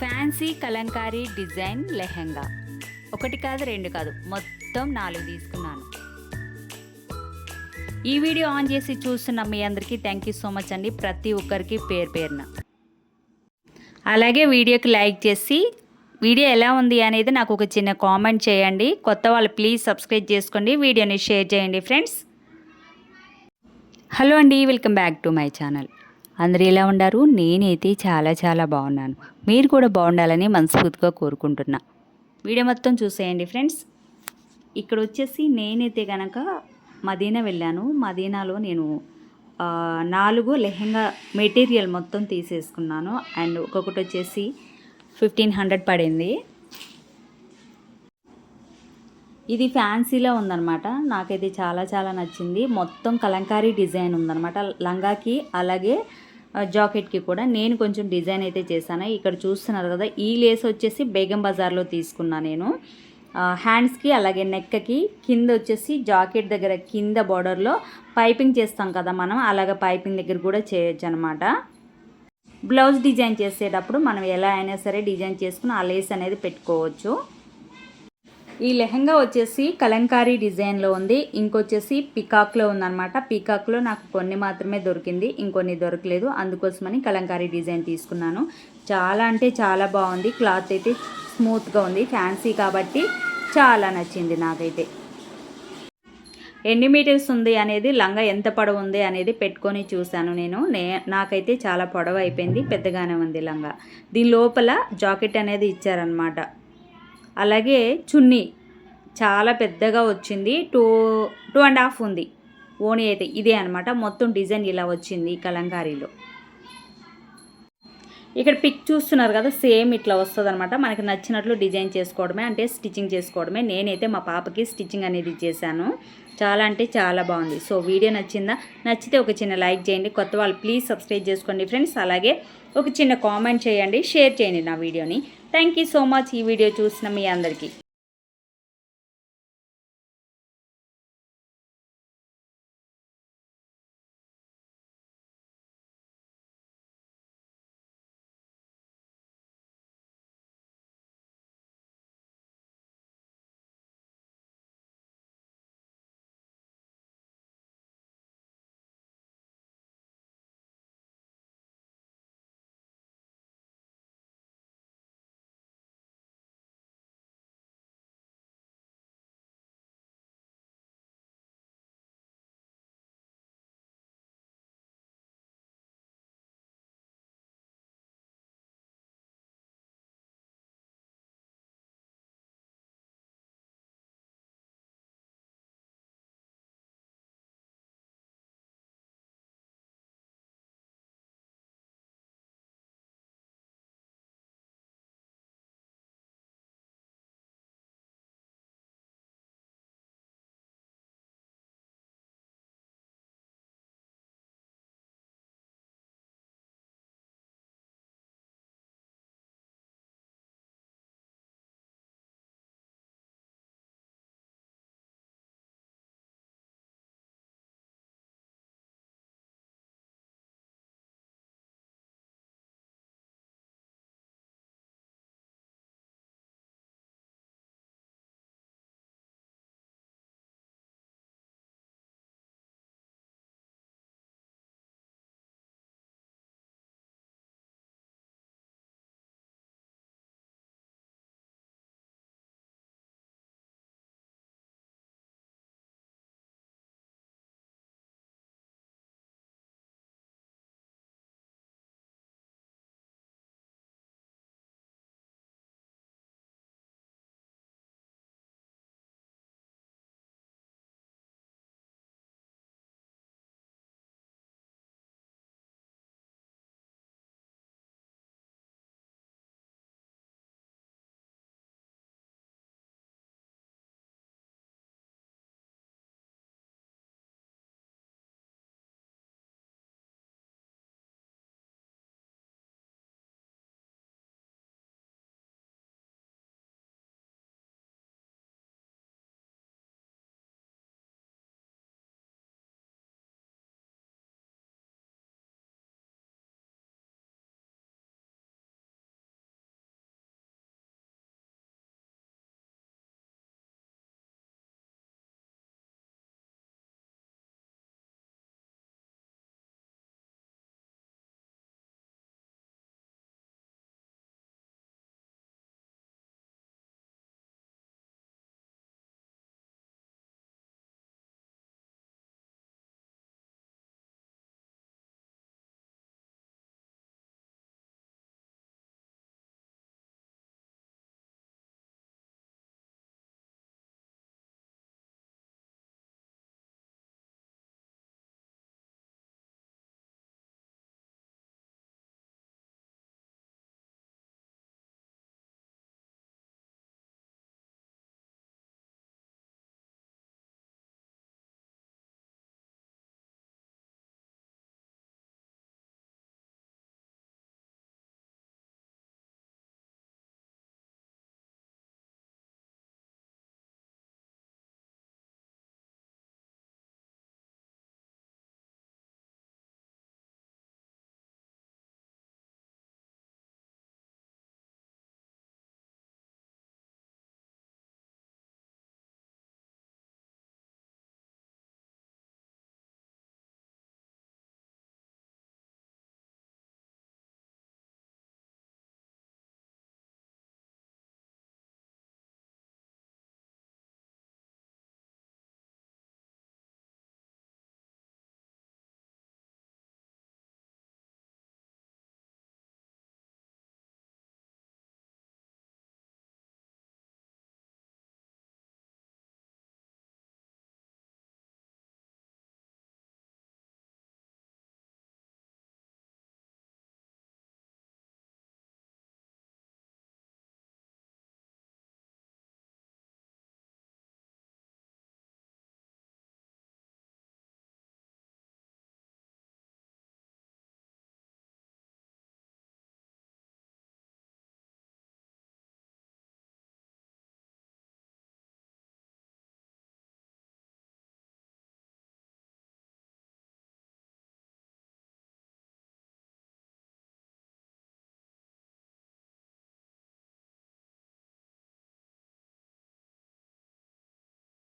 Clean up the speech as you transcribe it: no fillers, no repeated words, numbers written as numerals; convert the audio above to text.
Fancy Kalamkari design lehenga ఒకటి కాదు రెండు కాదు మొత్తం 4 తీసుకున్నాను. ఈ వీడియో ఆన్ చేసి చూస్తున్న మీ అందరికీ థ్యాంక్ యూ సో మచ్ అండి. ప్రతి ఒక్కరికి పేరు పేరున. అలాగే వీడియోకి లైక్ చేసి వీడియో ఎలా ఉంది అనేది నాకు ఒక చిన్న కామెంట్ చేయండి. కొత్త వాళ్ళు ప్లీజ్ సబ్స్క్రైబ్ చేసుకోండి, వీడియోని షేర్ చేయండి ఫ్రెండ్స్. హలో అండి, welcome back to my channel. అందరూ ఎలా ఉన్నారు? నేనైతే చాలా బాగున్నాను. మీరు కూడా బాగుండాలని మనస్ఫూర్తిగా కోరుకుంటున్నా. వీడియో మొత్తం చూసేయండి ఫ్రెండ్స్. ఇక్కడ వచ్చేసి నేనైతే కనుక మదీనా వెళ్ళాను. మదీనాలో నేను 4 లెహెంగా మెటీరియల్ మొత్తం తీసేసుకున్నాను. అండ్ ఒక్కొక్కటి వచ్చేసి 1500 పడింది. ఇది ఫ్యాన్సీలో ఉందన్నమాట. నాకైతే చాలా నచ్చింది. మొత్తం కలంకారీ డిజైన్ ఉందన్నమాట లంగాకి, అలాగే జాకెట్కి కూడా. నేను కొంచెం డిజైన్ అయితే చేశాను. ఇక్కడ చూస్తున్నారు కదా, ఈ లేస్ వచ్చేసి బేగం బజార్లో తీసుకున్నా నేను. హ్యాండ్స్కి అలాగే నెక్కి కింద వచ్చేసి జాకెట్ దగ్గర కింద బార్డర్లో పైపింగ్ చేస్తాం కదా మనం, అలాగ పైపింగ్ దగ్గర కూడా చేయొచ్చు అనమాట. బ్లౌజ్ డిజైన్ చేసేటప్పుడు మనం ఎలా అయినా సరే డిజైన్ చేసుకుని ఆ లేస్ అనేది పెట్టుకోవచ్చు. ఈ లెహంగా వచ్చేసి కలంకారీ డిజైన్లో ఉంది. ఇంకొచ్చేసి పికాక్లో ఉందన్నమాట. పీకాక్లో నాకు కొన్ని మాత్రమే దొరికింది, ఇంకొన్ని దొరకలేదు. అందుకోసమని కలంకారీ డిజైన్ తీసుకున్నాను. చాలా అంటే చాలా బాగుంది. క్లాత్ అయితే స్మూత్గా ఉంది. ఫ్యాన్సీ కాబట్టి చాలా నచ్చింది నాకైతే. ఎన్ని మీటర్స్ ఉంది అనేది, లంగా ఎంత పొడవు ఉంది అనేది పెట్టుకొని చూశాను నేను. నాకైతే చాలా పొడవు అయిపోయింది, పెద్దగానే ఉంది లంగా. దీని లోపల జాకెట్ అనేది ఇచ్చారనమాట. అలాగే చున్నీ చాలా పెద్దగా వచ్చింది. 2.5 ఉంది. ఓణి అయితే ఇదే అనమాట. మొత్తం డిజైన్ ఇలా వచ్చింది కలంకారీలో. ఇక్కడ పిక్ చూస్తున్నారు కదా, సేమ్ ఇట్లా వస్తుంది అనమాట. మనకి నచ్చినట్లు డిజైన్ చేసుకోవడమే, అంటే స్టిచ్చింగ్ చేసుకోవడమే. నేనైతే మా పాపకి స్టిచ్చింగ్ అనేది చేశాను. చాలా అంటే చాలా బాగుంది. సో వీడియో నచ్చిందా? నచ్చితే ఒక చిన్న లైక్ చేయండి. కొత్త వాళ్ళు ప్లీజ్ సబ్స్క్రైబ్ చేసుకోండి ఫ్రెండ్స్. అలాగే ఒక చిన్న కామెంట్ చేయండి, షేర్ చేయండి నా వీడియోని. థ్యాంక్ యూ సో మచ్ ఈ వీడియో చూసిన మీ అందరికీ.